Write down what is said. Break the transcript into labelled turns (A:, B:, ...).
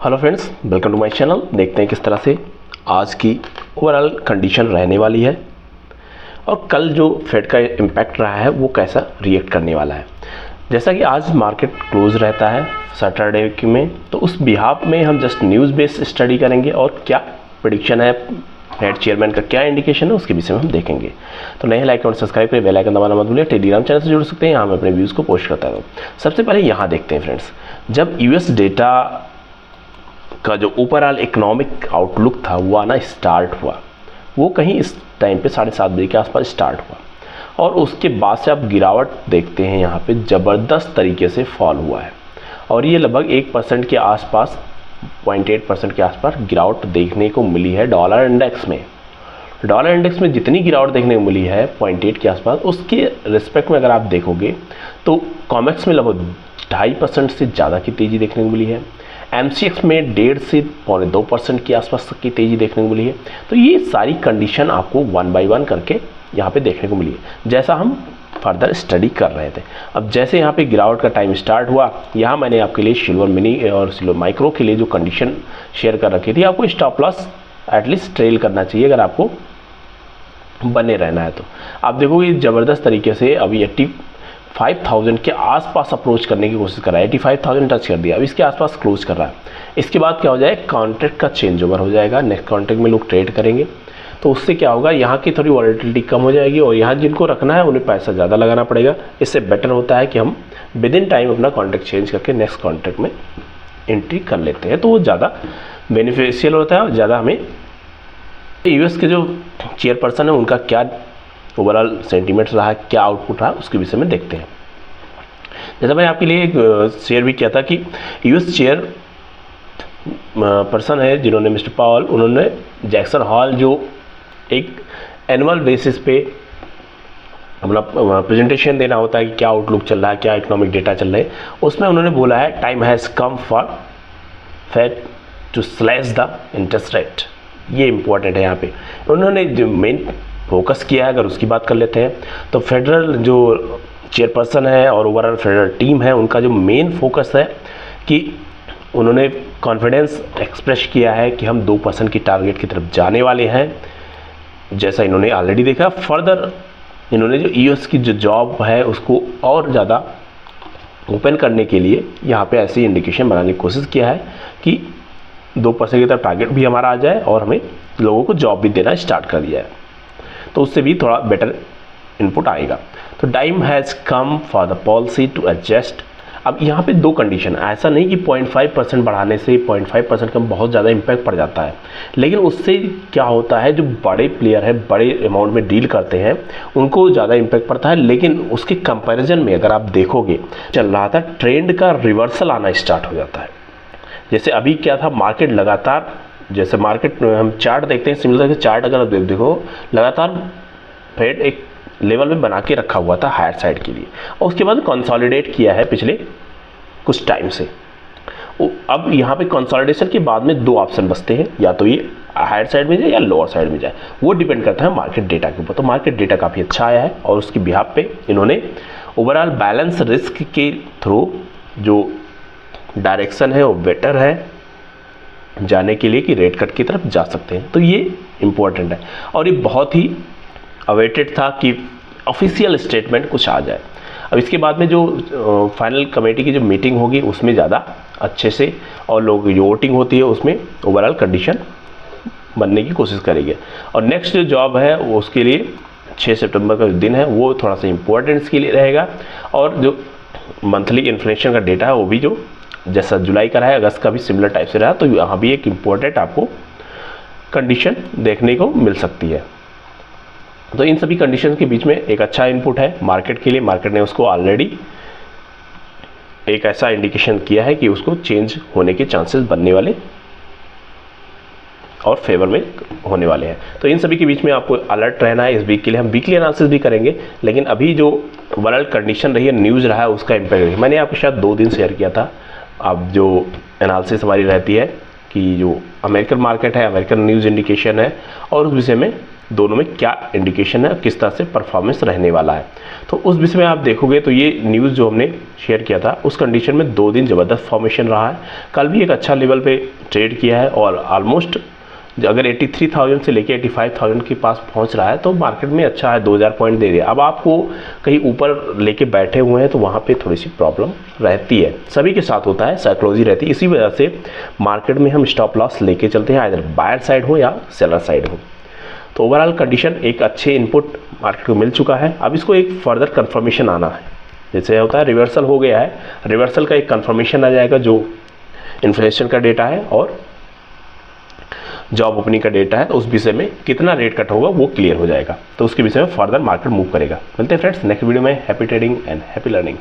A: Hello friends, welcome to my channel. देखते हैं किस तरह से आज की ओवरऑल कंडीशन रहने वाली है और कल जो फेड का इम्पैक्ट रहा है वो कैसा रिएक्ट करने वाला है। जैसा कि आज मार्केट क्लोज रहता है सैटरडे में, तो उस बिहाफ में हम जस्ट न्यूज़ बेस्ड स्टडी करेंगे और क्या प्रेडिक्शन है, हेड चेयरमैन का क्या इंडिकेशन है, उसके विषय में हम देखेंगे। तो नए लाइक और सब्सक्राइब करें, बेल आइकन दबाना मत भूलिए। टेलीग्राम चैनल से जुड़ सकते हैं, यहाँ मैं अपने व्यूज़ को पोस्ट करता हूँ। सबसे पहले यहाँ देखते हैं फ्रेंड्स, जब यूएस डेटा का जो ओवरऑल इकोनॉमिक आउटलुक था वो आना स्टार्ट हुआ, वो कहीं इस टाइम पे 7:30 बजे के आसपास स्टार्ट हुआ और उसके बाद से आप गिरावट देखते हैं यहाँ पे ज़बरदस्त तरीके से फॉल हुआ है और ये लगभग 1% के आसपास 0.8% के आसपास गिरावट देखने को मिली है। डॉलर इंडेक्स में जितनी गिरावट देखने को मिली है 0.8 के आसपास, उसके रिस्पेक्ट में अगर आप देखोगे तो कॉमेक्स में लगभग 2.5% से ज़्यादा की तेज़ी देखने को मिली है। MCX में 1.5 से 2% के आसपास की तेज़ी देखने को मिली है। तो ये सारी कंडीशन आपको 1 बाय 1 करके यहाँ पे देखने को मिली है, जैसा हम फर्दर स्टडी कर रहे थे। अब जैसे यहाँ पे गिरावट का टाइम स्टार्ट हुआ, यहाँ मैंने आपके लिए सिल्वर मिनी और सिल्वर माइक्रो के लिए जो कंडीशन शेयर कर रखी थी, आपको स्टॉप लॉस एटलीस्ट ट्रेल करना चाहिए अगर आपको बने रहना है। तो आप देखोगे ज़बरदस्त तरीके से अभी 85,000 के आसपास अप्रोच करने की कोशिश कर रहा है। 85,000 टच कर दिया, अब इसके आसपास क्लोज कर रहा है। इसके बाद क्या हो जाएगा, कॉन्ट्रैक्ट का चेंज ओवर हो जाएगा, नेक्स्ट कॉन्ट्रैक्ट में लोग ट्रेड करेंगे, तो उससे क्या होगा, यहाँ की थोड़ी वॉलेटिलिटी कम हो जाएगी और यहाँ जिनको रखना है उन्हें पैसा ज़्यादा लगाना पड़ेगा। इससे बेटर होता है कि हम विद इन टाइम अपना कॉन्ट्रैक्ट चेंज करके नेक्स्ट कॉन्ट्रैक्ट में एंट्री कर लेते हैं, तो वो ज़्यादा बेनिफिशियल होता है और ज़्यादा हमें। यूएस के जो चेयरपर्सन है उनका क्या ओवरऑल सेंटीमेंट रहा है, क्या आउटपुट रहा, उसके विषय में देखते हैं। जैसा मैंने आपके लिए एक शेयर भी किया था कि यूएस चेयर पर्सन है जिन्होंने मिस्टर पावल, उन्होंने जैक्सन हॉल जो एक एनुअल बेसिस पे अपना प्रेजेंटेशन देना होता है कि क्या आउटलुक चल रहा है, क्या इकोनॉमिक डेटा चल रहा है, उसमें उन्होंने बोला है time has come for Fed to slash the interest rate. ये इंपॉर्टेंट है। यहाँ पे उन्होंने जो मेन फोकस किया है, अगर उसकी बात कर लेते हैं तो फेडरल जो चेयरपर्सन है और ओवरऑल फेडरल टीम है, उनका जो मेन फोकस है कि उन्होंने कॉन्फिडेंस एक्सप्रेस किया है कि हम 2% की टारगेट की तरफ जाने वाले हैं, जैसा इन्होंने ऑलरेडी देखा। फर्दर इन्होंने जो यूएस की जो जॉब है उसको और ज़्यादा ओपन करने के लिए यहाँ पे ऐसी इंडिकेशन बनाने की कोशिश किया है कि 2% की तरफ टारगेट भी हमारा आ जाए और हमें लोगों को जॉब भी देना स्टार्ट कर दिया है, तो उससे भी थोड़ा बेटर इनपुट आएगा। तो time has come for the policy to adjust. अब यहाँ पे दो कंडीशन, ऐसा नहीं कि 0.5% बढ़ाने से 0.5% का बहुत ज़्यादा इम्पैक्ट पड़ जाता है, लेकिन उससे क्या होता है, जो बड़े प्लेयर है, बड़े अमाउंट में डील करते हैं, उनको ज़्यादा इम्पैक्ट पड़ता है। लेकिन उसके कंपैरिजन में अगर आप देखोगे, चल रहा था ट्रेंड का रिवर्सल आना स्टार्ट हो जाता है। जैसे अभी क्या था, मार्केट लगातार, जैसे मार्केट हम चार्ट देखते हैं, सिमिलर के चार्ट अगर आप देखो, लगातार फेड एक लेवल में बना के रखा हुआ था हायर साइड के लिए और उसके बाद कंसोलिडेट किया है पिछले कुछ टाइम से। अब यहाँ पे कंसोलिडेशन के बाद में दो ऑप्शन बचते हैं, या तो ये हायर साइड में जाए या लोअर साइड में जाए, वो डिपेंड करता है मार्केट डेटा के ऊपर। तो मार्केट डेटा काफ़ी अच्छा आया है और उसके बिहाफ पे इन्होंने ओवरऑल बैलेंस रिस्क के थ्रू जो डायरेक्शन है वो बेटर है जाने के लिए कि रेट कट की तरफ जा सकते हैं। तो ये इम्पोर्टेंट है और ये बहुत ही अवेटेड था कि ऑफिशियल स्टेटमेंट कुछ आ जाए। अब इसके बाद में जो फाइनल कमेटी की जो मीटिंग होगी उसमें ज़्यादा अच्छे से और लोग जो वोटिंग होती है उसमें ओवरऑल कंडीशन बनने की कोशिश करेंगे। और नेक्स्ट जो जॉब है वो उसके लिए 6 सितंबर का जो दिन है वो थोड़ा सा इम्पोर्टेंट इसके लिए रहेगा। और जो मंथली इन्फ्लेशन का डेटा है वो भी जो जैसा जुलाई का रहा है, अगस्त का भी सिमिलर टाइप से रहा, तो यहाँ भी एक इम्पोर्टेंट आपको कंडीशन देखने को मिल सकती है। तो इन सभी कंडीशन के बीच में एक अच्छा इनपुट है मार्केट के लिए। मार्केट ने उसको ऑलरेडी एक ऐसा इंडिकेशन किया है कि उसको चेंज होने के चांसेस बनने वाले और फेवर में होने वाले हैं। तो इन सभी के बीच में आपको अलर्ट रहना है। इस वीक के लिए हम वीकली एनालिसिस भी करेंगे, लेकिन अभी जो वर्ल्ड कंडीशन रही है, न्यूज़ रहा है, उसका इम्पैक्ट मैंने आपको शायद 2 दिन शेयर किया था। अब जो एनालिसिस हमारी रहती है कि जो अमेरिकन मार्केट है, अमेरिकन न्यूज़ इंडिकेशन है और उस विषय में दोनों में क्या इंडिकेशन है, किस तरह से परफॉर्मेंस रहने वाला है। तो उस विषय में आप देखोगे तो ये न्यूज़ जो हमने शेयर किया था उस कंडीशन में 2 दिन ज़बरदस्त फॉर्मेशन रहा है। कल भी एक अच्छा लेवल पे ट्रेड किया है और ऑलमोस्ट अगर 83,000 से लेके 85,000 के पास पहुंच रहा है तो मार्केट में अच्छा है, 2000 पॉइंट दे दिया। अब आपको कहीं ऊपर लेके बैठे हुए हैं तो वहाँ पे थोड़ी सी प्रॉब्लम रहती है, सभी के साथ होता है, साइकोलॉजी रहती है। इसी वजह से मार्केट में हम स्टॉप लॉस लेके चलते हैं, इधर बायर साइड हो या सेलर साइड हो। तो ओवरऑल कंडीशन एक अच्छे इनपुट मार्केट को मिल चुका है। अब इसको एक फर्दर कंफर्मेशन आना है, जैसे होता है रिवर्सल हो गया है, रिवर्सल का एक कंफर्मेशन आ जाएगा जो इन्फ्लेशन का डेटा है और जॉब ओपनिंग का डेटा है, तो उस विषय में कितना रेट कट होगा वो क्लियर हो जाएगा, तो उसके विषय में फर्दर मार्केट मूव करेगा। मिलते हैं फ्रेंड्स नेक्स्ट वीडियो में। Happy trading and happy learning.